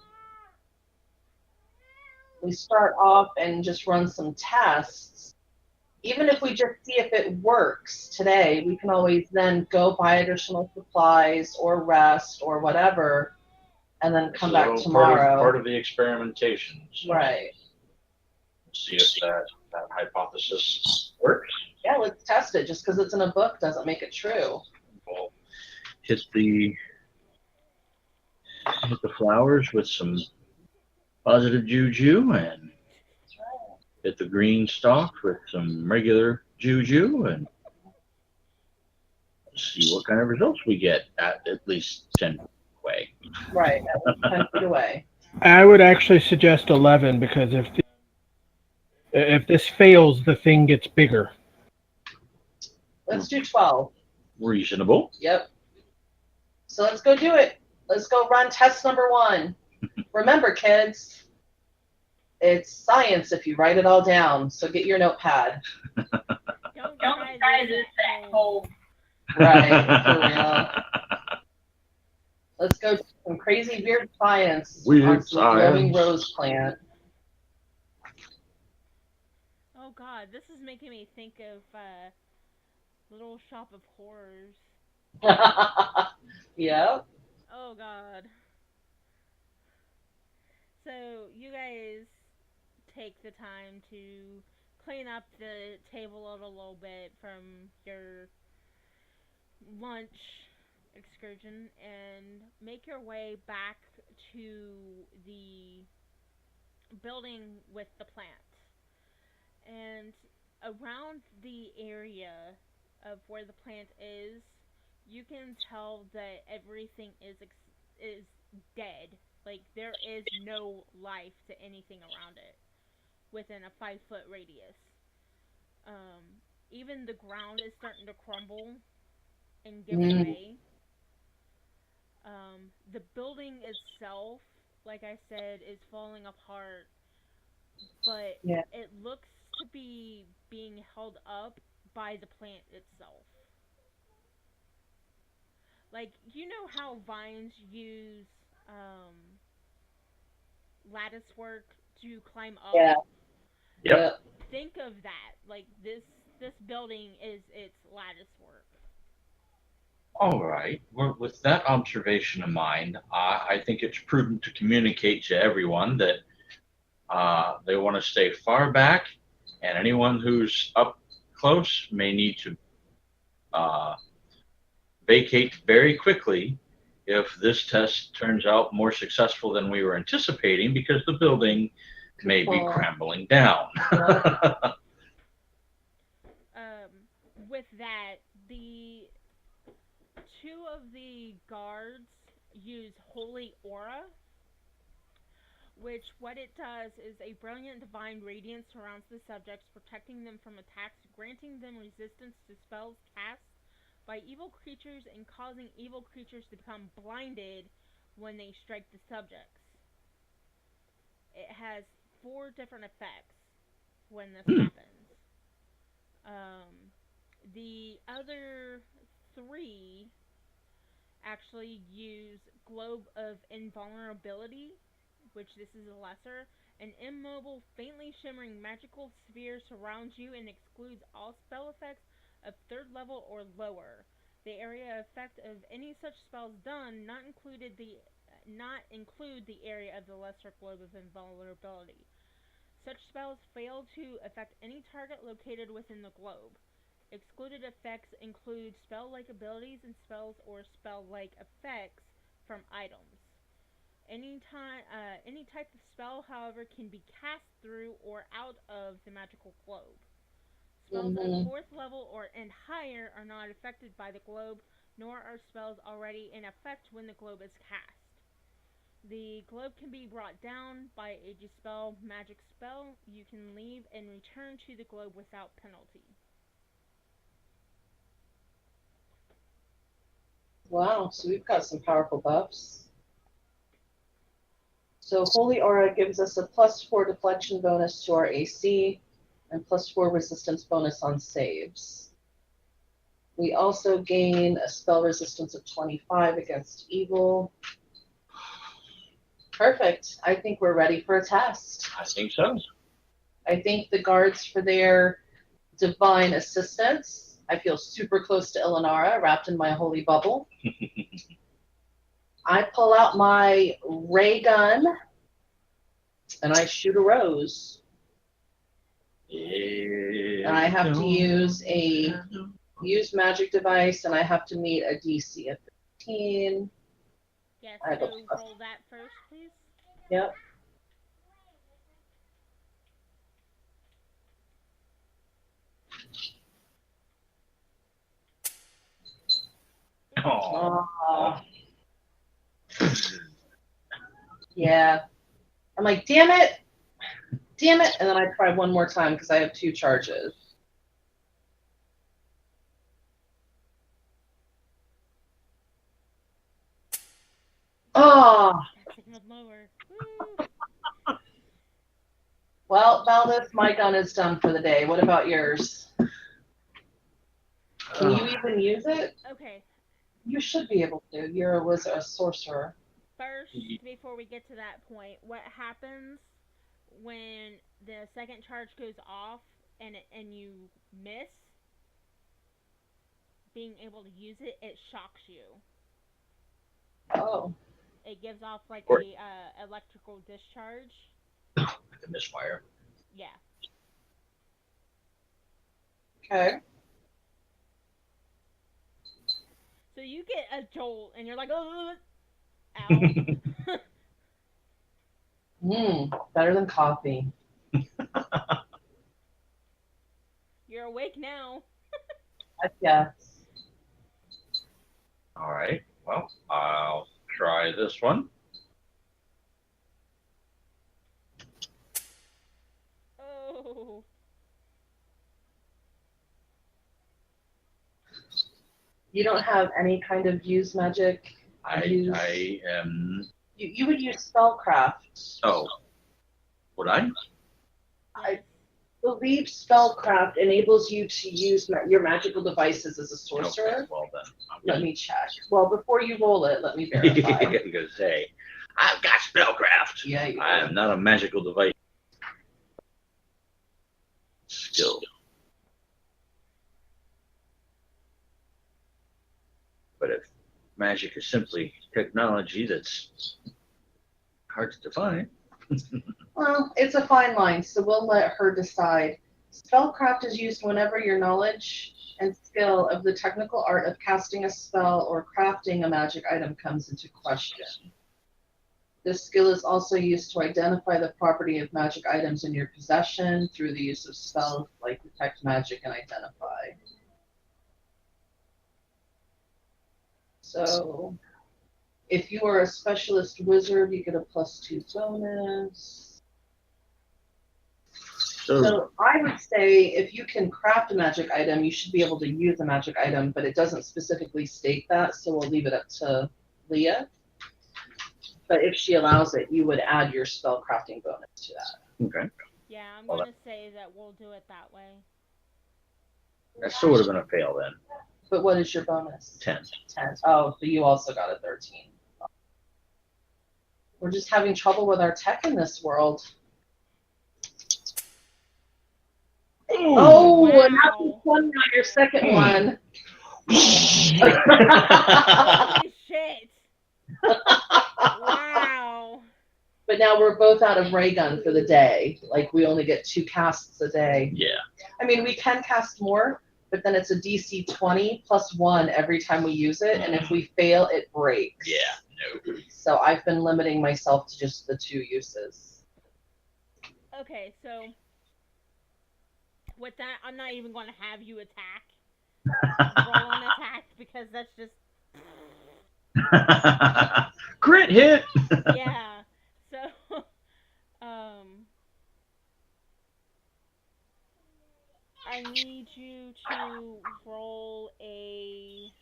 start off and just run some tests, even if we just see if it works today, we can always then go buy additional supplies or rest or whatever, and then come back tomorrow. Part of the experimentation. So Right. see if that hypothesis works. Yeah, let's test it. Just because it's in a book doesn't make it true. We'll hit the flowers with some positive juju and hit the green stalk with some regular juju and see what kind of results we get at least 10 feet away. Right, at least 10 feet away. I would actually suggest 11 because if this fails, the thing gets bigger. Let's do 12. Reasonable. Yep. So let's go do it. Let's go run test number 1. Remember, kids, it's science if you write it all down. So get your notepad. Don't try this at home. Right, for real. Let's go do some crazy weird science on some glowing rose plant. Oh God, this is making me think of Little Shop of Horrors. Yeah. Oh God. So you guys take the time to clean up the table a little bit from your lunch excursion and make your way back to the building with the plant. And around the area of where the plant is, you can tell that everything is dead. Like there is no life to anything around it within a 5 foot radius. Even the ground is starting to crumble and give away. The building itself, like I said, is falling apart, but Yeah. it looks to be being held up by the plant itself. Like, you know how vines use lattice work to climb up? Yeah. Yep. Think of that. Like, this building is its lattice work. All right. Well, with that observation in mind, I think it's prudent to communicate to everyone that they want to stay far back, and anyone who's up close may need to vacate very quickly if this test turns out more successful than we were anticipating, because the building may be crumbling down. With that, the 2 of the guards use Holy Aura, which what it does is a brilliant divine radiance surrounds the subjects, protecting them from attacks, granting them resistance to spells cast by evil creatures, and causing evil creatures to become blinded when they strike the subjects. It has 4 different effects when this happens. The other 3 actually use Globe of Invulnerability, which this is a lesser. An immobile, faintly shimmering magical sphere surrounds you and excludes all spell effects of 3rd level or lower. The area effect of any such spells done not include the area of the lesser Globe of Invulnerability. Such spells fail to affect any target located within the globe. Excluded effects include spell-like abilities and spells or spell-like effects from items. Any type of spell, however, can be cast through or out of the magical globe. Spells of Mm-hmm. 4th level or and higher are not affected by the globe, nor are spells already in effect when the globe is cast. The globe can be brought down by a dispel magic spell. You can leave and return to the globe without penalty. Wow, so we've got some powerful buffs. So Holy Aura gives us a +4 deflection bonus to our AC and +4 resistance bonus on saves. We also gain a spell resistance of 25 against evil. Perfect. I think we're ready for a test. I think so. I thank the guards for their divine assistance. I feel super close to Ilanara, wrapped in my holy bubble. I pull out my ray gun and I shoot a rose. And I have to use magic device, and I have to meet a DC of 15. Yes, I have so a plus. roll that first, please. Yep. Oh. Yeah. I'm like, damn it. Damn it. And then I try one more time because I have 2 charges. Oh. That signaled lower. Woo! Well, Valdez, my gun is done for the day. What about yours? Can you even use it? Okay, You should be able to. You're a sorcerer. first, before we get to that point, what happens when the second charge goes off and you miss being able to use it? It shocks you. Oh. It gives off like Or- a electrical discharge. Like a misfire. Yeah. Okay. So you get a jolt and you're like, oh, ow. Better than coffee. You're awake now. I guess. All right. Well, I'll try this one. Oh. You don't have any kind of use magic? I am. You would use spellcraft. Oh. Would I? I believe spellcraft enables you to use your magical devices as a sorcerer. Okay, well then. Let me check. Well, before you roll it, let me verify. I'm gonna say, I've got spellcraft. Yeah, you I am not a magical device. Skill. But if magic is simply technology that's hard to define. Well, it's a fine line, so we'll let her decide. Spellcraft is used whenever your knowledge and skill of the technical art of casting a spell or crafting a magic item comes into question. This skill is also used to identify the property of magic items in your possession through the use of spells like Detect Magic and Identify. So, if you are a specialist wizard, you get a +2 bonus. So I would say if you can craft a magic item, you should be able to use a magic item, but it doesn't specifically state that, so we'll leave it up to Leah. But if she allows it, you would add your spell crafting bonus to that. Okay. Yeah, I'm going to say that we'll do it that way. That still would have been a fail then. But what is your bonus? 10. 10. Oh, so you also got a 13. We're just having trouble with our tech in this world. Oh, wow. Now on your second one. Holy shit. Wow. But now we're both out of ray gun for the day. Like, we only get 2 casts a day. Yeah. I mean, we can cast more, but then it's a DC 20 + 1 every time we use it, and if we fail, it breaks. Yeah. No. So I've been limiting myself to just the 2 uses. Okay, so with that, I'm not even going to have you attack. Roll an attack because that's just Crit hit. yeah. So I need you to roll a.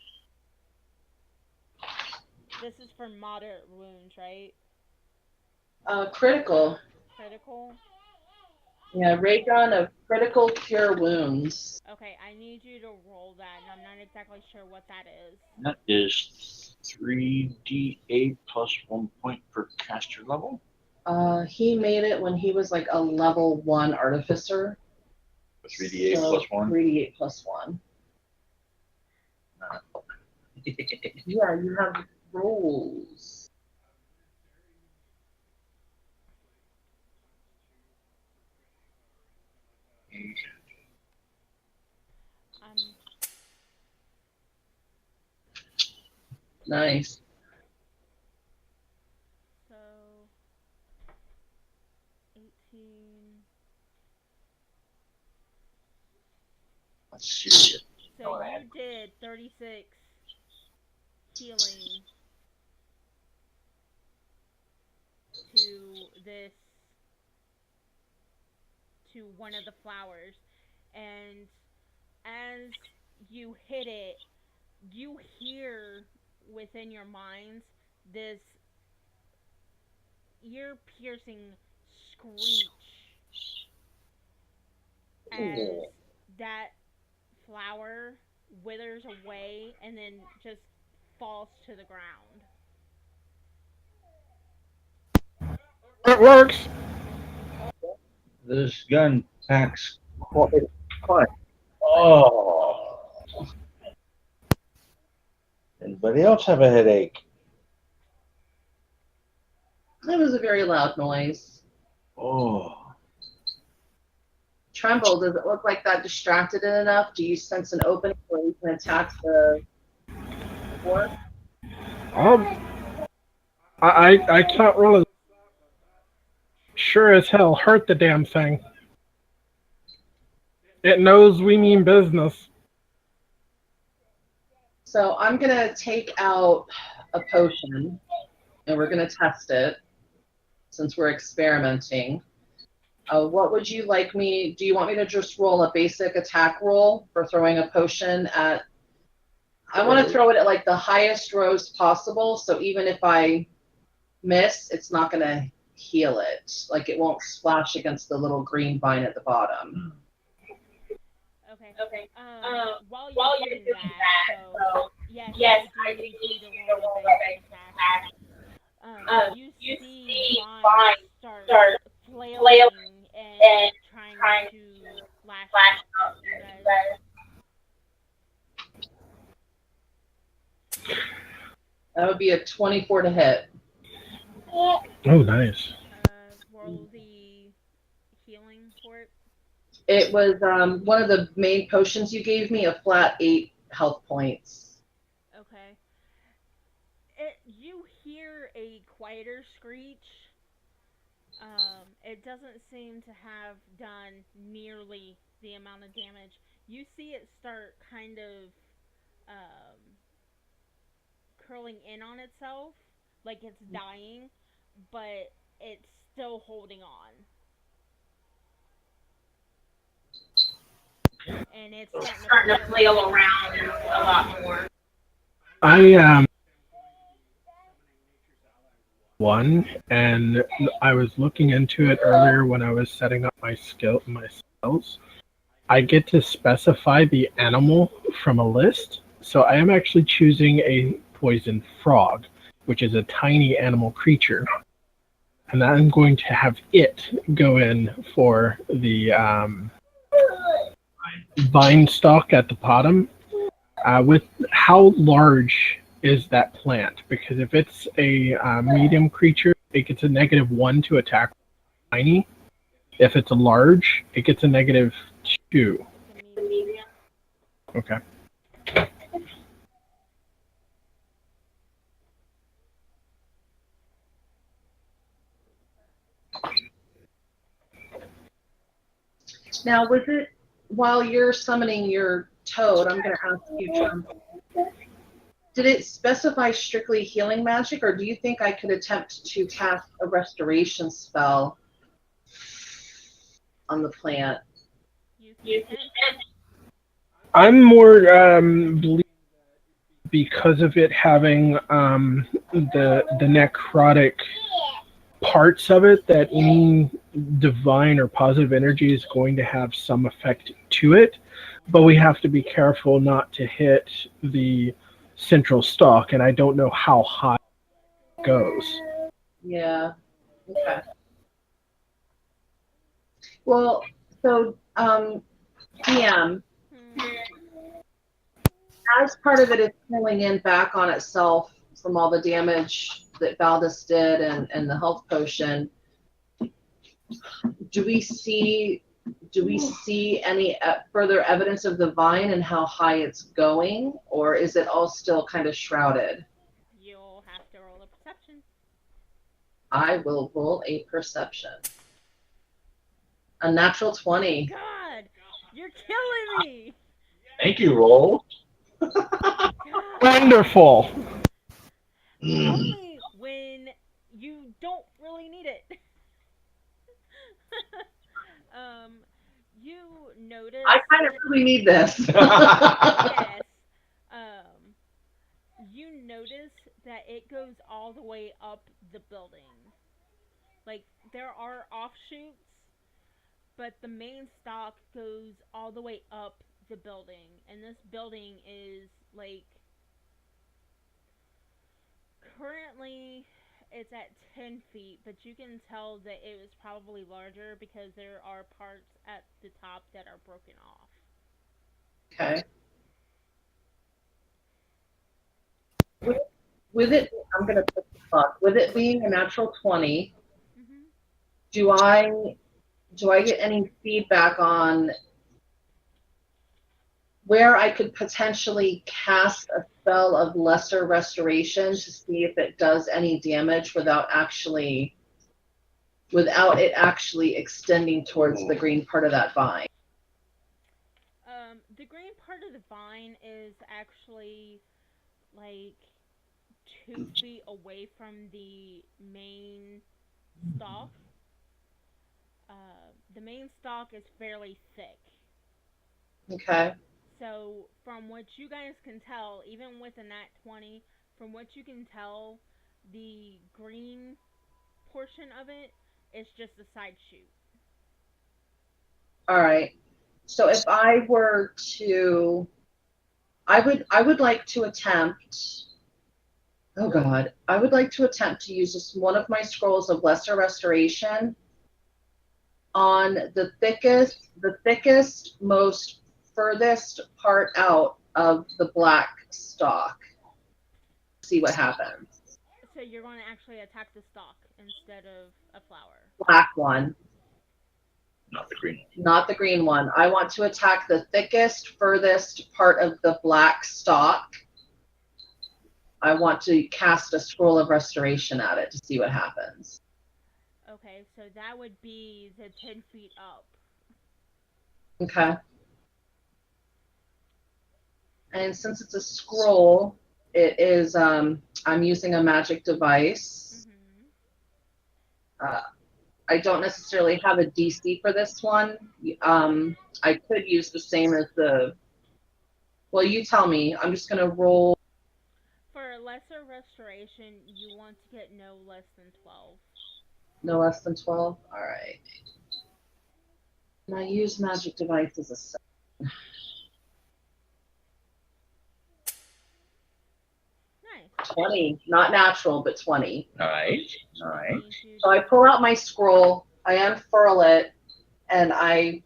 This is for moderate wounds, right? Critical. Critical. Yeah, ray gun of critical cure wounds. Okay, I need you to roll that, and I'm not exactly sure what that is. That is 3d8 plus 1 point per caster level. He made it when he was like a level 1 artificer. 3d8 plus 1. 3d8 plus 1. Yeah, you have rolls. Um, Nice. so 18. That's serious. So you did 36 healing to this, to one of the flowers, and as you hit it, you hear within your minds this ear-piercing screech as that flower withers away and then just falls to the ground. It works. This gun packs quite fun. Oh. Anybody else have a headache? It was a very loud noise. Oh. Tremble, does it look like that distracted it enough? Do you sense an opening where you can attack the door? I can't really sure as hell hurt the damn thing. It knows we mean business. So I'm going to take out a potion, and we're going to test it, since we're experimenting. What would you like me, do you want me to just roll a basic attack roll for throwing a potion at, I want to throw it at like the highest rows possible, so even if I miss, it's not going to heal it. Like it won't splash against the little green vine at the bottom. Okay. While you're doing that, so yes, I do need you to roll a basic attack. You see vines start flailing and trying to lash out at you guys. That would be a 24 to hit. Oh, nice. Roll the healing for it. It was one of the main potions you gave me, a flat 8 health points. Okay. You hear a quieter screech. It doesn't seem to have done nearly the amount of damage. You see it start kind of curling in on itself, like it's dying, but it's still holding on. And it's starting to flail around a lot more. One, and I was looking into it earlier when I was setting up my spells. I get to specify the animal from a list, so I am actually choosing a poison frog, which is a tiny animal creature, and I'm going to have it go in for the vine stalk at the bottom. With how large is that plant? Because if it's a medium creature, it gets a -1 to attack tiny. If it's a large, it gets a -2. Okay. Now, was it while you're summoning your toad? I'm going to ask you, John. Did it specify strictly healing magic, or do you think I could attempt to cast a restoration spell on the plant? You can. I'm more because of it having the necrotic parts of it, that any divine or positive energy is going to have some effect to it, but we have to be careful not to hit the central stalk, and I don't know how high it goes. Yeah. Okay. Well, so DM, as part of it is pulling in back on itself from all the damage that Valdis did and the health potion, do we see any further evidence of the vine and how high it's going, or is it all still kind of shrouded? You'll have to roll a perception. I will roll a perception. A natural 20. God, you're killing me. Thank you, Roll. God. Wonderful. Only when you don't really need it. You notice. I kind of really need this. Yes. You notice that it goes all the way up the building. Like, there are offshoots, but the main stock goes all the way up the building. And this building is, like, currently it's at 10 feet, but you can tell that it was probably larger because there are parts at the top that are broken off. Okay. With it, I'm going to put the clock. With it being a natural 20, Mm-hmm. do I get any feedback on where I could potentially cast a spell of lesser restoration to see if it does any damage without it actually extending towards the green part of that vine? The green part of the vine is actually like 2 feet away from the main stalk. The main stalk is fairly thick. Okay. So, from what you guys can tell, even with a nat 20, from what you can tell, the green portion of it is just a side shoot. All right. So if I were to, I would like to attempt. Oh God, I would like to attempt to use just one of my scrolls of lesser restoration on the thickest, most furthest part out of the black stalk. See what happens. So, you're going to actually attack the stalk instead of a flower. Black one. Not the green one. Not the green one. I want to attack the thickest, furthest part of the black stalk. I want to cast a scroll of restoration at it to see what happens. Okay, so that would be the 10 feet up. Okay. And since it's a scroll, it is, I'm using a magic device. Mm-hmm. I don't necessarily have a DC for this one. I could use the same as well, you tell me. I'm just going to roll. For a lesser restoration, you want to get no less than 12. No less than 12? All right. And I use magic device as a 7. Nice. 20. Not natural, but 20. All right. All right. So I pull out my scroll, I unfurl it, and I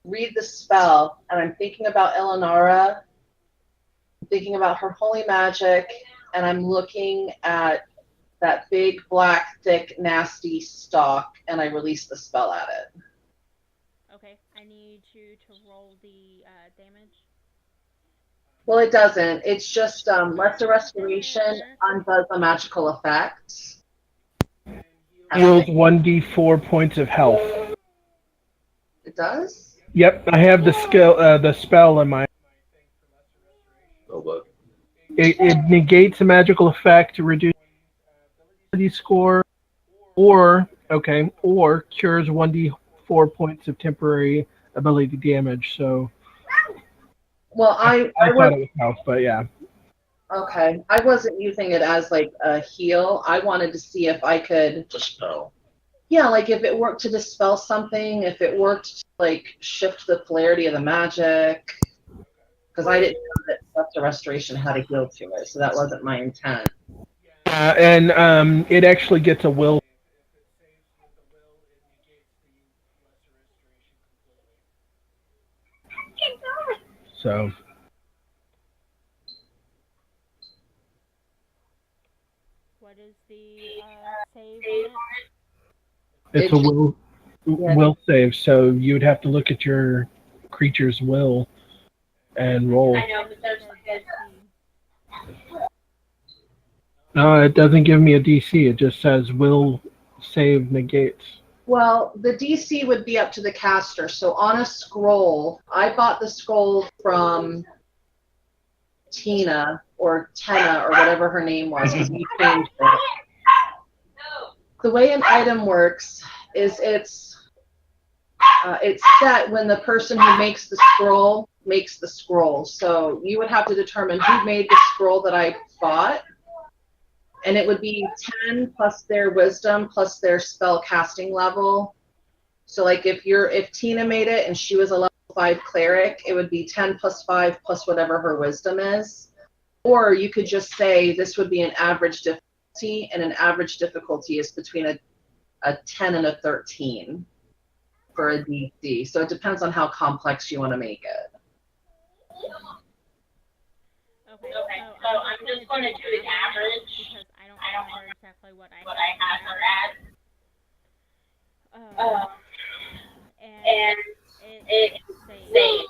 read the spell, and I'm thinking about Elenara, I'm thinking about her holy magic, and I'm looking at that big, black, thick, nasty stalk, and I release the spell at it. Okay, I need you to roll the damage. Well, it doesn't. It's just lesser restoration undoes the magical effect. Heals 1d4 points of health. It does? Yep, I have the spell in my. Oh, but It negates a magical effect, reduces ability score, or cures 1d4 points of temporary ability damage. So Well, I I thought was it was health, but yeah. okay. I wasn't using it as like a heal. I wanted to see if I could, it's a spell. yeah, like if it worked to dispel something, if it worked to like shift the polarity of the magic, because I didn't know that Scepter Restoration had a heal to it, so that wasn't my intent. And it actually gets a will. So What is the save on it? it's a It yeah, will save. So you'd have to look at your creature's will and I roll. know, but there's like a DC. No, it doesn't give me a DC. It just says will save negates. well, the DC would be up to the caster. So on a scroll, I bought the scroll from Tina or Tenna or whatever her name was because we changed it. The way an item works is it's set when the person who makes the scroll makes the scroll. So you would have to determine who made the scroll that I bought, and it would be 10 plus their wisdom plus their spell casting level. So like if Tina made it and she was a level 5 cleric, it would be 10 plus 5 plus whatever her wisdom is. Or you could just say this would be an average difficulty, and an average difficulty is between a 10 and a 13 for a DC. So it depends on how complex you want to make it. Okay, so I'm just going to do an average because I don't remember exactly what I had her at. Uh, and it saved,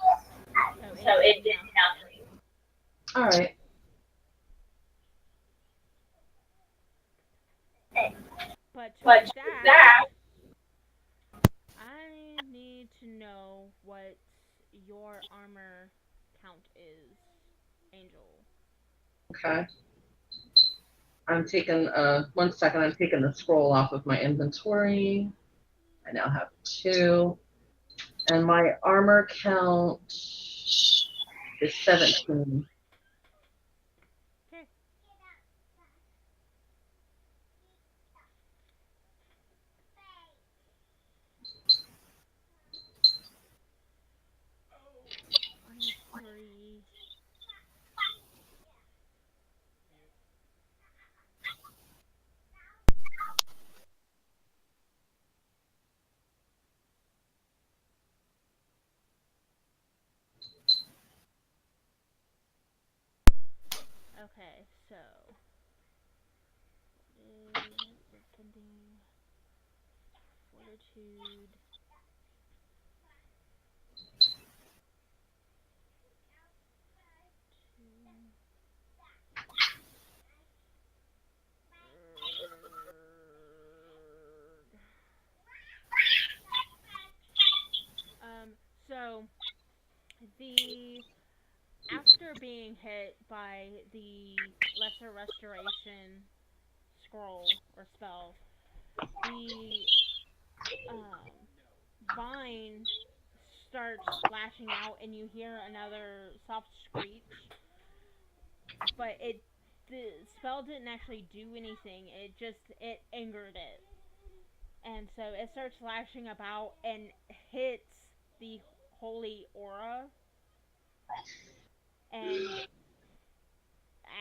so it did nothing. All right. But with that, I need to know what your armor count is, Angel. Okay. I'm taking 1 second. I'm taking the scroll off of my inventory. I now have 2, and my armor count is 17. Okay. I'm sorry. Okay, so is defending fortitude. Two. So the after being hit by the lesser restoration scroll or spell, the um, vine starts lashing out, and you hear another soft screech. But the spell didn't actually do anything. It angered it, and so it starts lashing about and hits the holy aura, and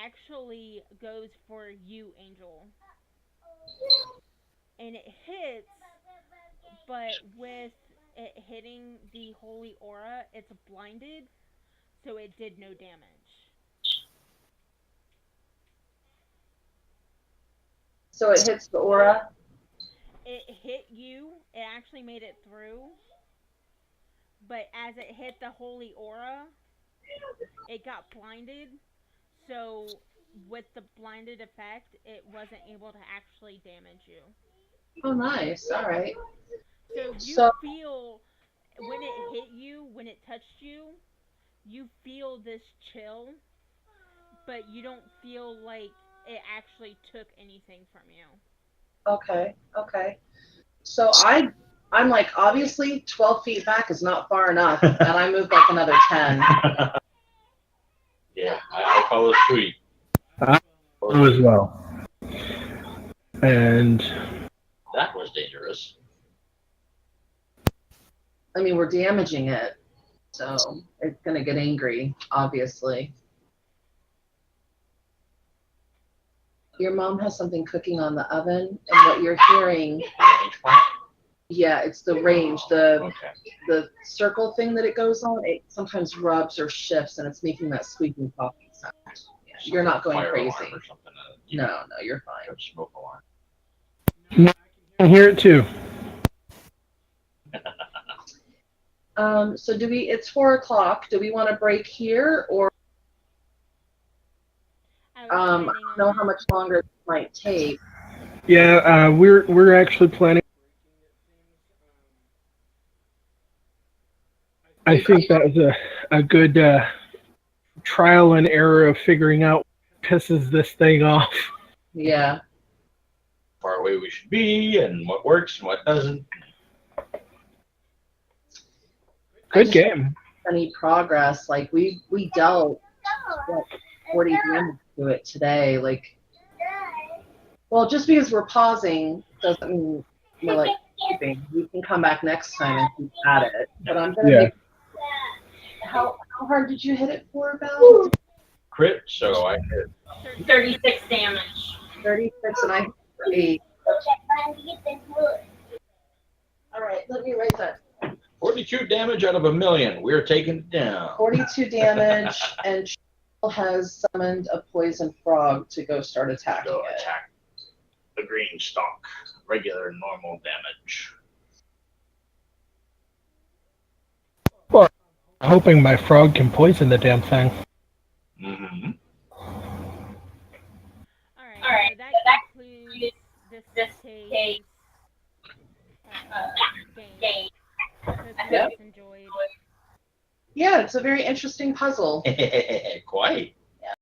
actually goes for you, Angel. And it hits, but with it hitting the holy aura, it's blinded, so it did no damage. So it hits the aura. It hit you, it actually made it through, but as it hit the holy aura, it got blinded, so with the blinded effect, it wasn't able to actually damage you. Oh, nice. All right. So you So feel when it hit you, when it touched you, you feel this chill, but you don't feel like it actually took anything from you. Okay. Okay. So I'm like, obviously 12 feet back is not far enough, and I moved like another 10. Yeah, I follow suit. I follow as well. And That was dangerous. I mean, we're damaging it, so it's gonna get angry, obviously. Your mom has something cooking on the oven, and what you're hearing, yeah, it's the range, Okay. the circle thing that it goes on. It sometimes rubs or shifts, and it's making that squeaking popping sound. Yeah, you're not going Fire crazy. alarm or something. No, you're fine. Or smoke alarm. I can hear it too. So it's 4 o'clock. Do we want to break here, or I I was don't planning know on how it. much longer it might take. Yeah, we're actually planning. I think that was a good trial and error of figuring out what pisses this thing off. Yeah. Far away we should be, and what works and what doesn't. Good game. Any progress? Like we dealt what, 40 damage to it today. Like, well, just because we're pausing doesn't mean we're like keeping. We can come back next time and keep at it. But I'm gonna Yeah. make. How hard did you hit it for, Val? Crit, so I hit 36 damage. 36, and I hit for 8. All right, let me write that. 42 damage out of 1,000,000. We're taking it down. 42 damage, and Cheryl has summoned a poison frog to go start attacking Go it. attack the green stalk. Regular, normal damage. Well, I'm hoping my frog can poison the damn thing. Mm-hmm. Alright, so that concludes this case game. Hope you guys enjoyed. Yeah, it's a very interesting puzzle. Quite.